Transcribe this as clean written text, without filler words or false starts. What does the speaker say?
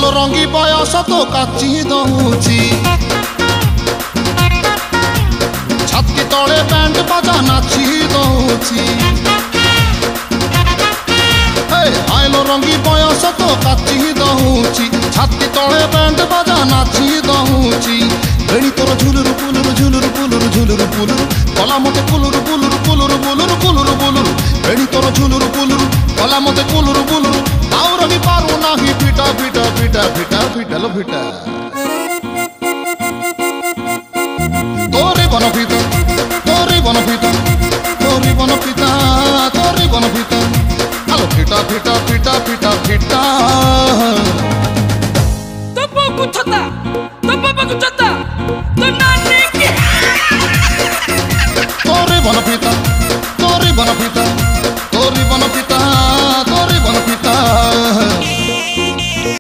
ଆଇଲୋ ରଙ୍ଗୀ ବୟସ ତ କାଚି ଦଉଛି ଛାତି ତଳେ ବ୍ୟାଣ୍ଡ ବାଜା ନାଚି ଦଉଛି ଆଇଲୋ ରଙ୍ଗୀ ବୟସ ତ କାଚି ଦଉଛି ଛାତି ତଳେ ବ୍ୟାଣ୍ଡ ବାଜା ନାଚି ଦଉଛି ବେଣୀ ତୋର ଝୁଲୁରୁ ପୁଲୁରୁ ଝୁଲୁରୁ ପୁଲୁରୁ ଝୁଲୁରୁ ପୁଲୁରୁ କଲା ମତେ କୁଲୁରୁ ପୁଲୁରୁ କୁଲୁରୁ ବୁଲୁରୁ କୁଲୁରୁ ବୁଲୁରୁ ବେଣୀ ତୋର ଝୁଲୁରୁ ପୁଲୁରୁ କଲା ମତେ କୁଲୁରୁ ବୁଲୁରୁ ଆଉ ରହି ପାରୁ ନାହିଁ ଫିଟା ଫିଟା ଫିଟା ଫିଟା ଫିଟାଲୋ ଫିଟା তোরে বনপিতা তোরে বনপিতা তোরে বনপিতা তোরে বনপিতা আলো ফিটা ফিটা ফিটা ফিটা ফিটা তব কুছতা